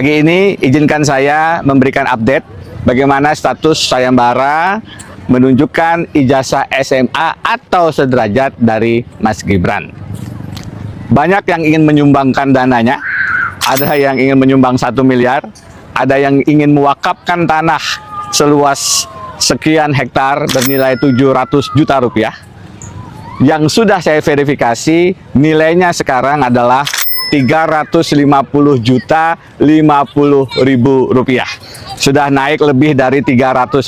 Pagi ini izinkan saya memberikan update bagaimana status sayembara menunjukkan ijazah SMA atau sederajat dari Mas Gibran. Banyak yang ingin menyumbangkan dananya, ada yang ingin menyumbang 1 miliar, ada yang ingin mewakafkan tanah seluas sekian hektar bernilai 700 juta rupiah. Yang sudah saya verifikasi nilainya sekarang adalah 350 juta 50 ribu rupiah. Sudah naik lebih dari 350%.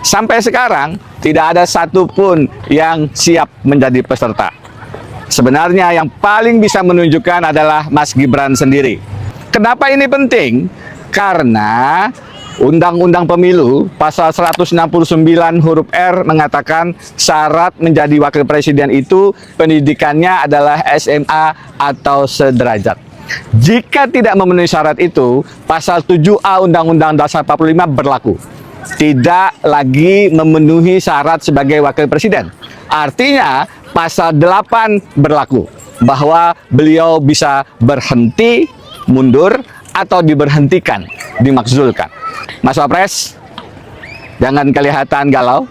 Sampai sekarang tidak ada satupun yang siap menjadi peserta. Sebenarnya yang paling bisa menunjukkan adalah Mas Gibran sendiri. Kenapa ini penting? Karena Undang-Undang Pemilu pasal 169 huruf R mengatakan syarat menjadi wakil presiden itu pendidikannya adalah SMA atau sederajat. Jika tidak memenuhi syarat itu, pasal 7A Undang-Undang Dasar 45 berlaku. Tidak lagi memenuhi syarat sebagai wakil presiden. Artinya pasal 8 berlaku bahwa beliau bisa berhenti, mundur, atau diberhentikan, dimakzulkan. Mas Wapres, jangan kelihatan galau,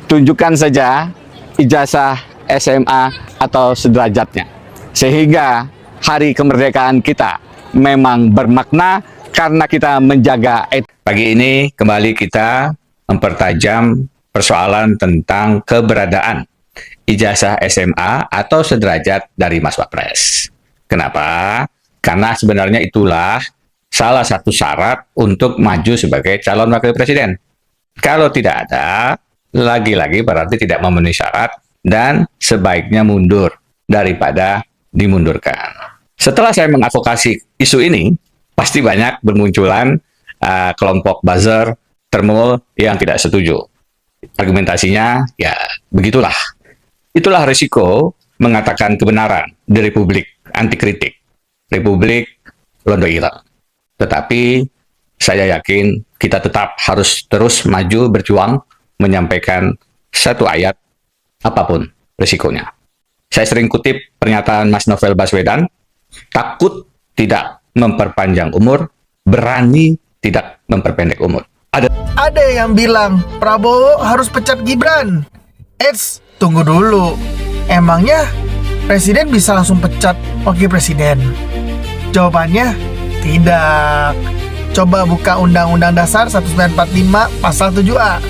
tunjukkan saja ijazah SMA atau sederajatnya. Sehingga hari kemerdekaan kita memang bermakna karena kita menjaga etika. Pagi ini kembali kita mempertajam persoalan tentang keberadaan ijazah SMA atau sederajat dari Mas Wapres. Kenapa? Karena sebenarnya itulah salah satu syarat untuk maju sebagai calon wakil presiden. Kalau tidak ada, lagi-lagi berarti tidak memenuhi syarat dan sebaiknya mundur daripada dimundurkan. Setelah saya mengadvokasi isu ini, pasti banyak bermunculan kelompok buzzer, termul yang tidak setuju. Argumentasinya, ya begitulah. Itulah risiko mengatakan kebenaran di Republik anti kritik. Republik Londo Ireng. Tetapi saya yakin kita tetap harus terus maju berjuang menyampaikan satu ayat apapun risikonya. Saya sering kutip pernyataan Mas Novel Baswedan, takut tidak memperpanjang umur, berani tidak memperpendek umur. Ada yang bilang Prabowo harus pecat Gibran. Eits, tunggu dulu. Emangnya presiden bisa langsung pecat wakil presiden? Jawabannya tidak. Coba buka Undang-Undang Dasar 1945 pasal 7A.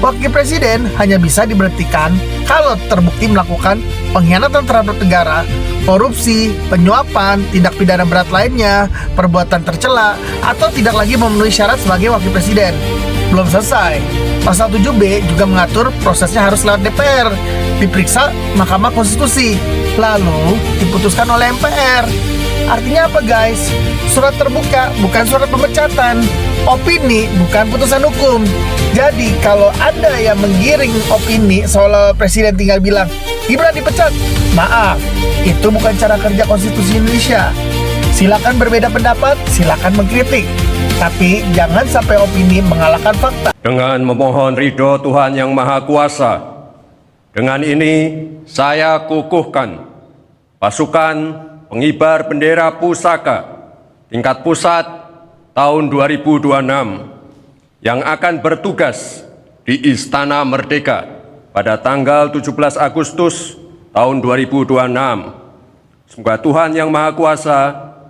Wakil presiden hanya bisa diberhentikan kalau terbukti melakukan pengkhianatan terhadap negara, korupsi, penyuapan, tindak pidana berat lainnya, perbuatan tercela, atau tidak lagi memenuhi syarat sebagai wakil presiden. Belum selesai. Pasal 7B juga mengatur prosesnya harus lewat DPR, diperiksa Mahkamah Konstitusi, lalu diputuskan oleh MPR. Artinya apa guys? Surat terbuka bukan surat pemecatan, opini bukan putusan hukum. Jadi kalau ada yang menggiring opini seolah presiden tinggal bilang Gibran dipecat, maaf, itu bukan cara kerja konstitusi Indonesia. Silakan berbeda pendapat, silakan mengkritik, tapi jangan sampai opini mengalahkan fakta. Dengan memohon ridho Tuhan Yang Maha Kuasa, dengan ini saya kukuhkan pasukan pengibar bendera pusaka tingkat pusat tahun 2026 yang akan bertugas di Istana Merdeka pada tanggal 17 Agustus tahun 2026. Semoga Tuhan Yang Maha Kuasa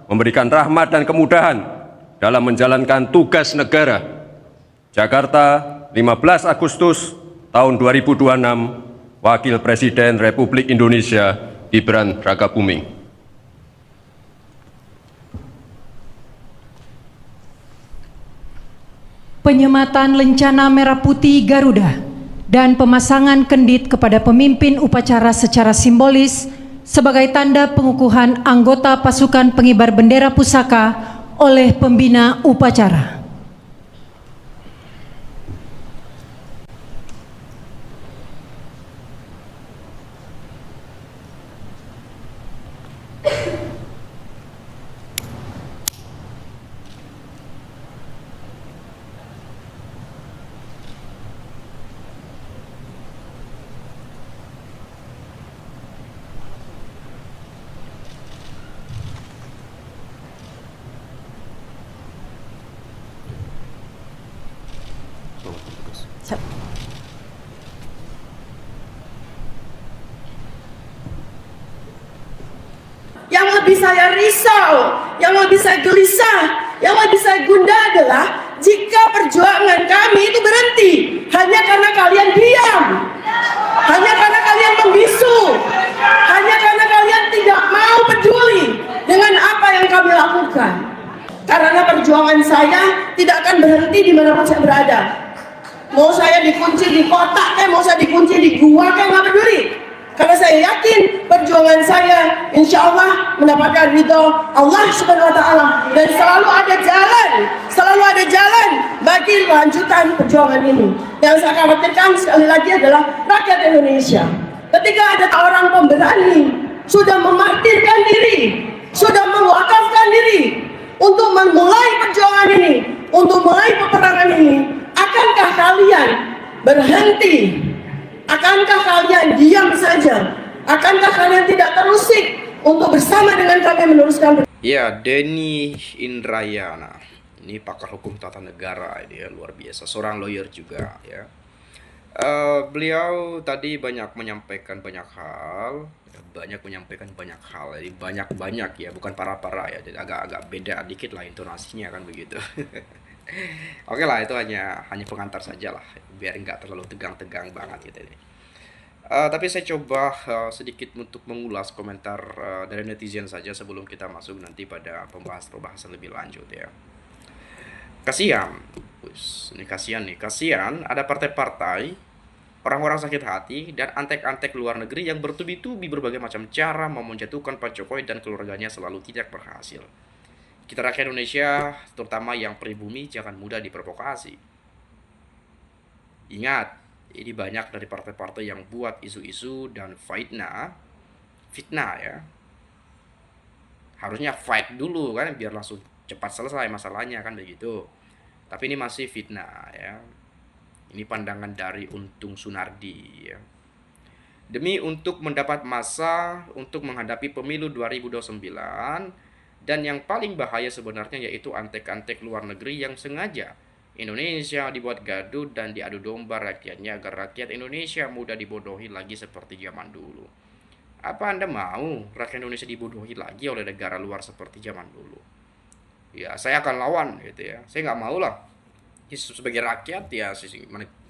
memberikan rahmat dan kemudahan dalam menjalankan tugas negara. Jakarta, 15 Agustus tahun 2026, Wakil Presiden Republik Indonesia Gibran Rakabuming. Penyematan lencana merah putih Garuda dan pemasangan kendit kepada pemimpin upacara secara simbolis sebagai tanda pengukuhan anggota pasukan pengibar bendera pusaka oleh pembina upacara. saya risau, yang lebih saya gelisah, yang lebih saya gundah adalah jika perjuangan kami itu berhenti hanya karena kalian diam, hanya karena kalian membisu, hanya karena kalian tidak mau peduli dengan apa yang kami lakukan. Karena perjuangan saya tidak akan berhenti dimanapun saya berada. Mau saya dikunci di kotak, mau saya dikunci di gua, nggak peduli. Karena saya yakin perjuangan saya insya Allah mendapatkan ridho Allah Subhanahu Wa Taala, dan selalu ada jalan bagi lanjutan perjuangan ini. Yang saya khawatirkan sekali lagi adalah rakyat Indonesia. Ketika ada orang pemberani sudah memartirkan diri, sudah mewakafkan diri untuk memulai perjuangan ini, untuk mulai peperangan ini, akankah kalian berhenti? Akankah kalian diam saja? Akankah kalian tidak terusik untuk bersama dengan kami meneruskan? Ya, Denny Indrayana, ini pakar hukum tata negara, ini ya, luar biasa, seorang lawyer juga ya. Beliau tadi banyak menyampaikan banyak hal, jadi banyak ya, bukan para ya, jadi agak beda dikit lah intonasinya kan begitu. Oke lah, itu hanya pengantar saja lah, biar nggak terlalu tegang-tegang banget gitu ini. Tapi saya coba sedikit untuk mengulas komentar dari netizen saja sebelum kita masuk nanti pada pembahasan lebih lanjut ya. Kasihan ada partai-partai, orang-orang sakit hati, dan antek-antek luar negeri yang bertubi-tubi berbagai macam cara mau menjatuhkan Pak Jokowi dan keluarganya selalu tidak berhasil. Kita rakyat Indonesia, terutama yang pribumi, jangan mudah diprovokasi. Ingat, ini banyak dari partai-partai yang buat isu-isu dan fitnah ya. Harusnya fight dulu kan, biar langsung cepat selesai masalahnya kan begitu. Tapi ini masih fitnah ya. Ini pandangan dari Untung Sunardi ya. Demi untuk mendapat masa untuk menghadapi pemilu 2029, dan yang paling bahaya sebenarnya yaitu antek-antek luar negeri yang sengaja Indonesia dibuat gaduh dan diadu domba rakyatnya agar rakyat Indonesia mudah dibodohi lagi seperti zaman dulu. Apa Anda mau rakyat Indonesia dibodohi lagi oleh negara luar seperti zaman dulu? Ya, saya akan lawan gitu ya. Saya nggak mau lah. Sebagai rakyat ya,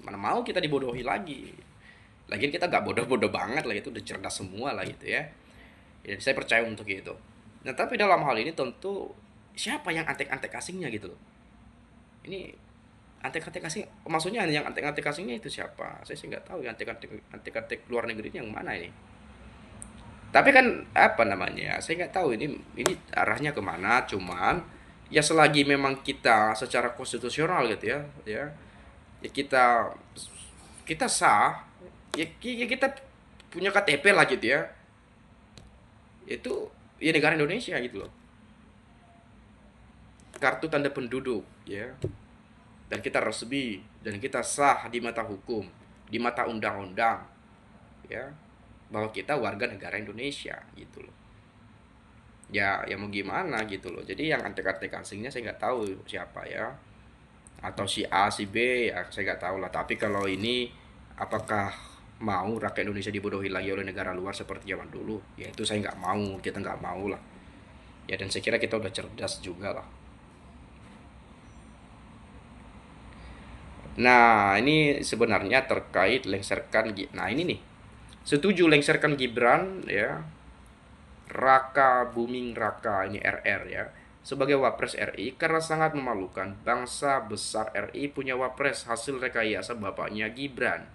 mana mau kita dibodohi lagi. Lagian kita nggak bodoh-bodoh banget lah, itu udah cerdas semua lah gitu ya. Ya, saya percaya untuk itu. Nah, tapi dalam hal ini tentu siapa yang antek-antek asingnya gitu loh. Ini antek-antek asing, maksudnya yang antek-antek asingnya itu siapa? Saya sih nggak tahu yang antek-antek luar negeri yang mana ini. Tapi kan apa namanya? Saya nggak tahu ini arahnya kemana. Cuman ya selagi memang kita secara konstitusional gitu ya kita sah, ya kita punya KTP lah gitu ya. Itu ya negara Indonesia gitu loh. Kartu tanda penduduk ya. Dan kita resmi dan kita sah di mata hukum, di mata undang-undang ya, bahwa kita warga negara Indonesia gitu loh. Ya mau gimana gitu loh. Jadi yang antek-antek asingnya saya nggak tahu siapa ya, atau si A si B ya saya nggak tahu lah. Tapi kalau ini apakah mau rakyat Indonesia dibodohi lagi oleh negara luar seperti zaman dulu, ya itu saya nggak mau, kita nggak mau lah ya. Dan saya kira kita udah cerdas juga lah. Nah, ini sebenarnya terkait lengserkan, nah ini nih, setuju lengserkan Gibran ya, Raka Buming Raka, ini RR ya, sebagai Wapres RI karena sangat memalukan bangsa besar RI punya Wapres hasil rekayasa bapaknya Gibran,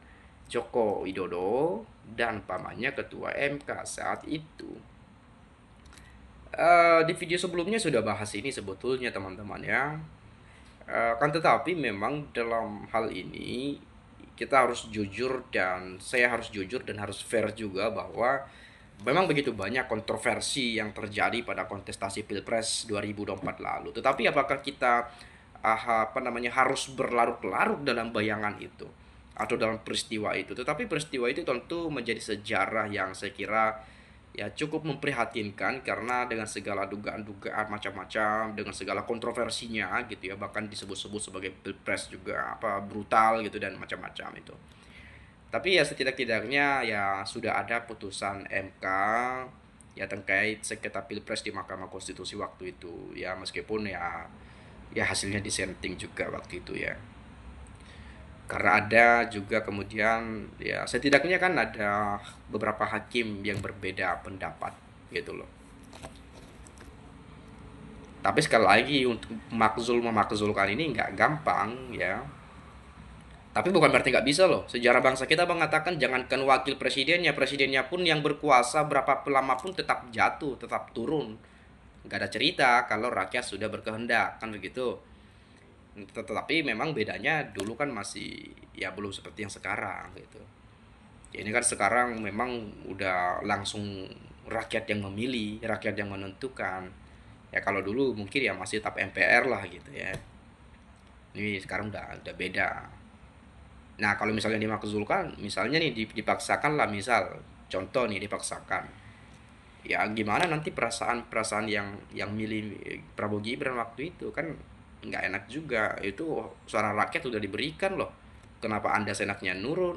Joko Widodo, dan pamannya Ketua MK saat itu. Di video sebelumnya sudah bahas ini sebetulnya teman-teman ya. Kan tetapi memang dalam hal ini kita harus jujur, dan saya harus jujur dan harus fair juga bahwa memang begitu banyak kontroversi yang terjadi pada kontestasi Pilpres 2024 lalu. Tetapi apakah kita harus berlarut-larut dalam bayangan itu atau dalam peristiwa itu? Tetapi peristiwa itu tentu menjadi sejarah yang saya kira ya cukup memprihatinkan, karena dengan segala dugaan-dugaan macam-macam, dengan segala kontroversinya gitu ya, bahkan disebut-sebut sebagai Pilpres juga brutal gitu dan macam-macam itu. Tapi ya setidak-tidaknya ya sudah ada putusan MK ya terkait sengketa pilpres di Mahkamah Konstitusi waktu itu ya, meskipun ya hasilnya dissenting juga waktu itu ya, karena ada juga kemudian ya setidaknya kan ada beberapa hakim yang berbeda pendapat gitu loh. Tapi sekali lagi untuk memakzulkan ini nggak gampang ya. Tapi bukan berarti nggak bisa loh. Sejarah bangsa kita mengatakan jangankan wakil presidennya pun yang berkuasa berapa lama pun tetap jatuh, tetap turun. Nggak ada cerita kalau rakyat sudah berkehendak, kan begitu. Tetapi memang bedanya dulu kan masih ya belum seperti yang sekarang gitu. Ya, ini kan sekarang memang udah langsung rakyat yang memilih, rakyat yang menentukan. Ya kalau dulu mungkin ya masih tetap MPR lah gitu ya. Ini sekarang udah beda. Nah, kalau misalnya dimakzulkan, misalnya nih dipaksakan lah, misal contoh nih dipaksakan. Ya gimana nanti perasaan yang milih Prabowo Gibran waktu itu kan nggak enak juga. Itu suara rakyat udah diberikan loh. Kenapa Anda senaknya mau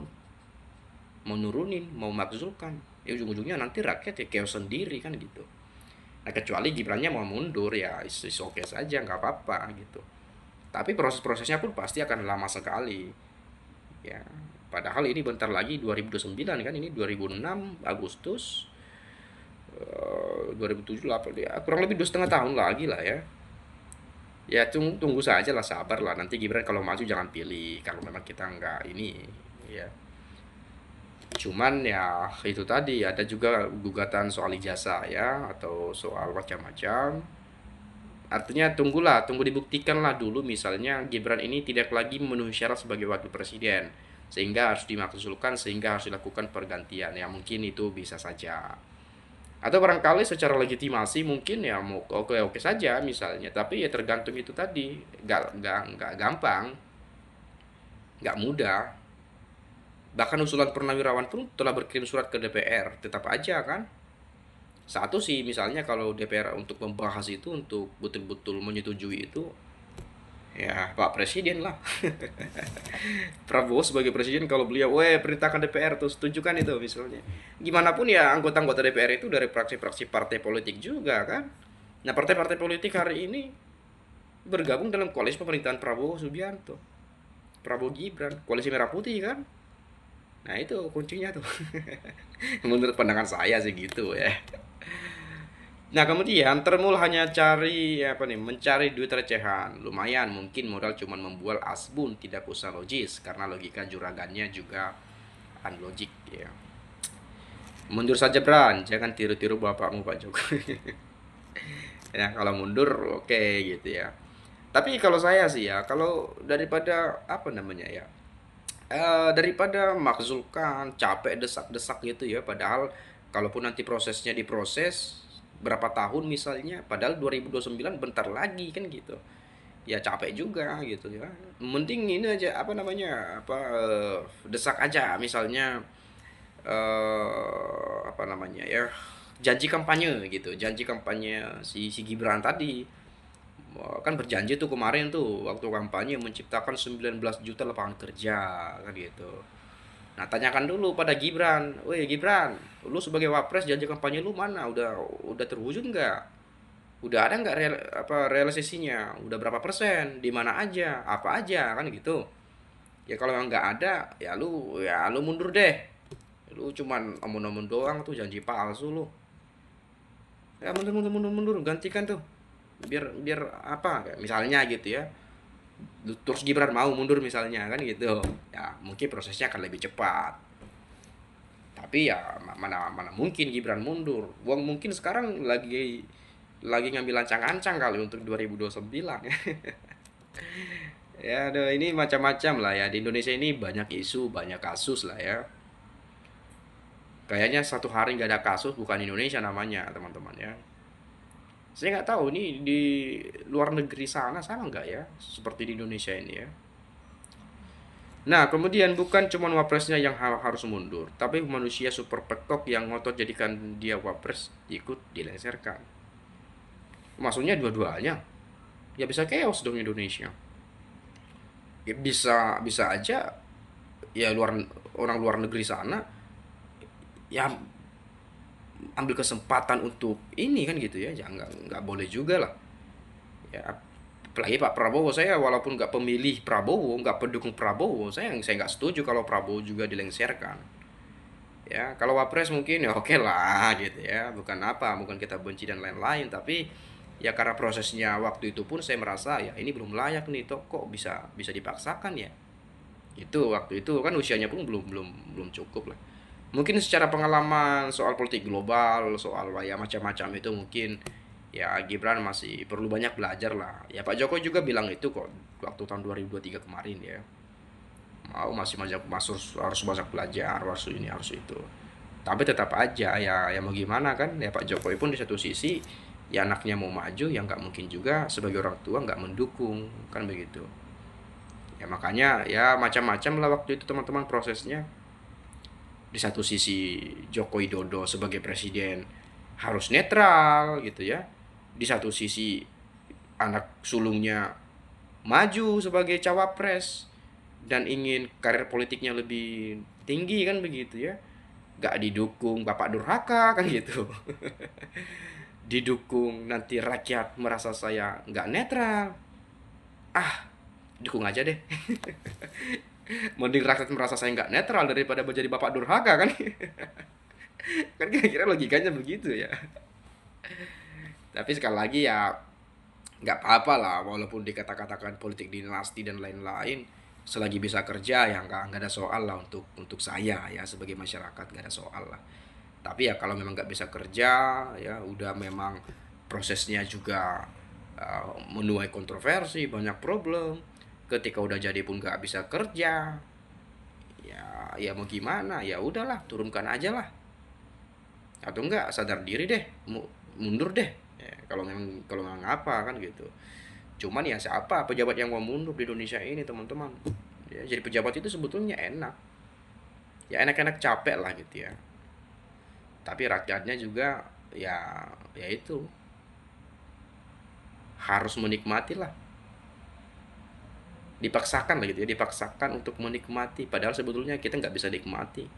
nurunin, mau makzulkan? Ya ujung-ujungnya nanti rakyat ya chaos sendiri kan gitu. Nah, kecuali Gibrannya mau mundur ya is oke saja, nggak apa-apa gitu. Tapi proses-prosesnya pun pasti akan lama sekali. Ya, padahal ini bentar lagi 2029 kan, ini 2006 Agustus 2007 ya, kurang lebih 2,5 tahun lagi lah ya. Ya tunggu saja lah, sabar lah. Nanti Gibran kalau maju jangan pilih kalau memang kita nggak ini ya. Cuman ya itu tadi ada juga gugatan soal ijazah ya, atau soal macam-macam. Artinya tunggu dibuktikan lah dulu misalnya Gibran ini tidak lagi memenuhi syarat sebagai wakil presiden, sehingga harus dimakzulkan, sehingga harus dilakukan pergantian. Ya mungkin itu bisa saja. Atau barangkali secara legitimasi mungkin ya mau oke saja misalnya, tapi ya tergantung itu tadi, nggak gampang, nggak mudah. Bahkan usulan Purnawirawan pun telah berkirim surat ke DPR, tetap aja kan. Satu sih misalnya kalau DPR untuk membahas itu, untuk betul-betul menyetujui itu, ya Pak Presiden lah. Prabowo sebagai presiden kalau beliau, perintahkan DPR tuh setujukan itu misalnya. Gimana pun ya anggota-anggota DPR itu dari fraksi-fraksi partai politik juga kan. Nah partai-partai politik hari ini bergabung dalam koalisi pemerintahan Prabowo Subianto, Prabowo Gibran, koalisi merah putih kan. Nah itu kuncinya tuh. Menurut pandangan saya sih gitu ya. Nah kemudian Termul hanya mencari duit recehan. Lumayan, mungkin modal cuman membual asbun, tidak usah logis, karena logika juragannya juga unlogik ya. Mundur saja Bran, jangan tiru-tiru bapakmu Pak Jokowi. Ya kalau mundur oke gitu ya. Tapi kalau saya sih ya, kalau daripada daripada makzulkan, capek desak-desak gitu ya, padahal kalaupun nanti prosesnya diproses berapa tahun misalnya, padahal 2029 bentar lagi kan gitu. Ya capek juga gitu ya. Mending ini aja desak aja misalnya janji kampanye gitu. Janji kampanye si Gibran tadi. Kan berjanji tuh kemarin tuh waktu kampanye menciptakan 19 juta lapangan kerja kan gitu. Nah tanyakan dulu pada Gibran, Gibran, lu sebagai wapres janji kampanye lu mana? Udah terwujud nggak? Udah ada nggak realisasinya? Udah berapa persen? Di mana aja? Apa aja kan gitu? Ya kalau nggak ada, ya lu mundur deh. Lu cuman omong-omong doang tuh, janji palsu lu. Ya mundur, gantikan tuh. Biar apa misalnya gitu ya, terus Gibran mau mundur misalnya kan gitu ya, mungkin prosesnya akan lebih cepat. Tapi ya mana mungkin Gibran mundur. Mungkin sekarang lagi ngambil ancang-ancang kali untuk 2029 ya. Ya ini macam-macam lah ya, di Indonesia ini banyak isu, banyak kasus lah ya. Kayaknya satu hari nggak ada kasus bukan Indonesia namanya teman-teman ya. Saya nggak tahu ini di luar negeri sama nggak ya, seperti di Indonesia ini ya. Nah kemudian bukan cuma wapresnya yang harus mundur, tapi manusia super pekok yang ngotot jadikan dia wapres ikut dilengsarkan. Maksudnya dua-duanya, ya bisa chaos dong Indonesia. Ya bisa aja ya orang luar negeri sana ya ambil kesempatan untuk ini kan gitu ya, jangan nggak boleh juga lah ya. Apalagi Pak Prabowo, saya walaupun nggak pemilih Prabowo, nggak pendukung Prabowo, saya nggak setuju kalau Prabowo juga dilengsarkan ya. Kalau Wapres mungkin ya oke lah gitu ya, bukan kita benci dan lain-lain, tapi ya karena prosesnya waktu itu pun saya merasa ya ini belum layak nih, toh kok bisa dipaksakan ya. Itu waktu itu kan usianya pun belum cukup lah. Mungkin secara pengalaman soal politik global, soal ya macam-macam itu mungkin ya Gibran masih perlu banyak belajar lah. Ya Pak Jokowi juga bilang itu kok waktu tahun 2023 kemarin ya. Masih harus banyak belajar, harus ini harus itu. Tapi tetap aja ya mau gimana kan, ya Pak Jokowi pun di satu sisi ya anaknya mau maju, ya nggak mungkin juga sebagai orang tua nggak mendukung kan begitu. Ya makanya ya macam-macam lah waktu itu teman-teman prosesnya. Di satu sisi Joko Widodo sebagai presiden harus netral gitu ya. Di satu sisi anak sulungnya maju sebagai cawapres dan ingin karir politiknya lebih tinggi kan begitu ya. Gak didukung Bapak Durhaka kan gitu. Didukung nanti rakyat merasa saya nggak netral. Dukung aja deh. Mending rakyat merasa saya nggak netral daripada menjadi Bapak Durhaka kan. Kan kira-kira logikanya begitu ya. Tapi sekali lagi ya nggak apa-apa lah, walaupun dikata-katakan politik dinasti dan lain-lain, selagi bisa kerja ya nggak ada soal lah untuk saya ya sebagai masyarakat, nggak ada soal lah. Tapi ya kalau memang nggak bisa kerja ya udah memang prosesnya juga menuai kontroversi, banyak problem. Ketika udah jadi pun nggak bisa kerja, ya mau gimana, ya udahlah turunkan aja lah, atau enggak sadar diri deh, mundur deh ya, kalau memang apa kan gitu. Cuman ya siapa pejabat yang mau mundur di Indonesia ini teman-teman ya. Jadi pejabat itu sebetulnya enak ya, enak-enak capek lah gitu ya, tapi rakyatnya juga ya itu harus menikmati lah, dipaksakan lah gitu ya, dipaksakan untuk menikmati, padahal sebetulnya kita nggak bisa nikmati.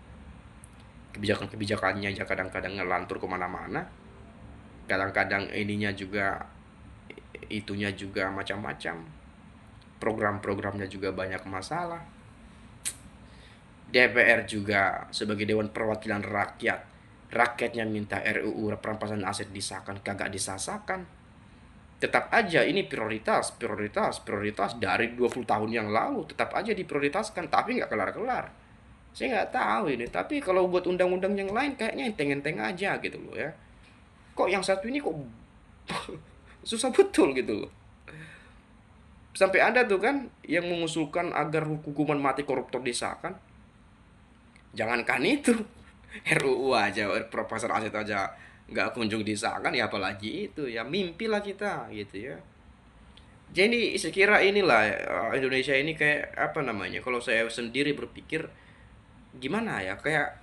Kebijakannya aja kadang-kadang ngelantur kemana-mana, kadang-kadang itunya juga macam-macam, program-programnya juga banyak masalah. DPR juga sebagai Dewan Perwakilan Rakyat, rakyatnya minta RUU perampasan aset disahkan, kagak disasakan. Tetap aja ini prioritas dari 20 tahun yang lalu, tetap aja diprioritaskan, tapi nggak kelar-kelar. Saya nggak tahu ini, tapi kalau buat undang-undang yang lain kayaknya enteng-enteng aja gitu loh ya. Kok yang satu ini kok susah betul gitu loh. Sampai ada tuh kan yang mengusulkan agar hukuman mati koruptor disahkan. Jangankan itu, RUU aja, perampasan aset aja nggak kunjung disahkan, ya apalagi itu ya, mimpilah kita gitu ya. Jadi sekira inilah Indonesia ini kayak apa namanya, kalau saya sendiri berpikir gimana ya, kayak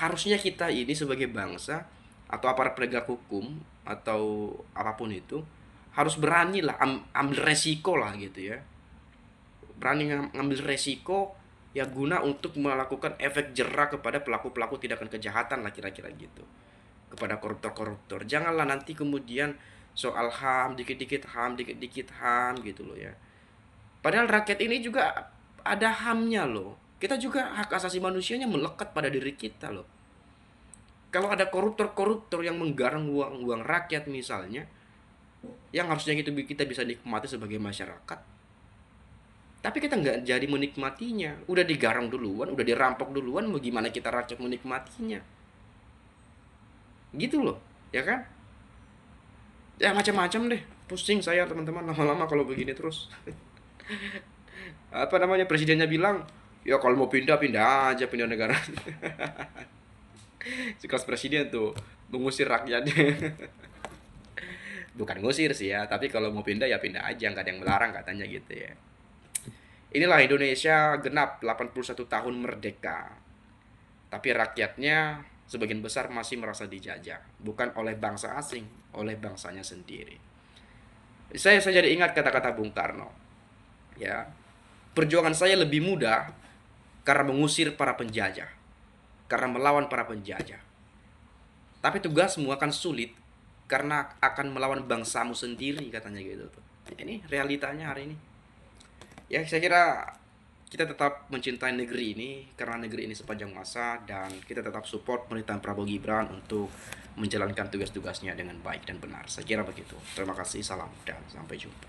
harusnya kita ini sebagai bangsa atau aparat penegak hukum atau apapun itu harus berani lah ambil resiko lah gitu ya, berani ngambil resiko ya guna untuk melakukan efek jera kepada pelaku-pelaku tindakan kejahatan lah kira-kira gitu, kepada koruptor-koruptor. Janganlah nanti kemudian soal HAM dikit-dikit HAM gitu loh ya. Padahal rakyat ini juga ada HAM-nya loh. Kita juga hak asasi manusianya melekat pada diri kita loh. Kalau ada koruptor-koruptor yang menggarang uang rakyat misalnya, yang harusnya itu kita bisa nikmati sebagai masyarakat, tapi kita nggak jadi menikmatinya. Udah digarang duluan, udah dirampok duluan, mau gimana kita rakyat menikmatinya? Gitu loh, ya kan? Ya macam-macam deh, pusing saya teman-teman lama-lama kalau begini terus. Apa namanya, presidennya bilang ya kalau mau pindah aja, pindah negara. Sekelas presiden tuh mengusir rakyatnya. Bukan ngusir sih ya, tapi kalau mau pindah ya pindah aja, nggak ada yang melarang katanya gitu ya. Inilah Indonesia genap 81 tahun merdeka, tapi rakyatnya sebagian besar masih merasa dijajah, bukan oleh bangsa asing, oleh bangsanya sendiri. Saya jadi ingat kata-kata Bung Karno. Ya, perjuangan saya lebih mudah karena mengusir para penjajah, karena melawan para penjajah. Tapi tugasmu akan sulit karena akan melawan bangsamu sendiri, katanya gitu tuh. Ini realitanya hari ini. Ya, saya kira kita tetap mencintai negeri ini karena negeri ini sepanjang masa, dan kita tetap support pemerintahan Prabowo Gibran untuk menjalankan tugas-tugasnya dengan baik dan benar. Saya kira begitu. Terima kasih, salam, dan sampai jumpa.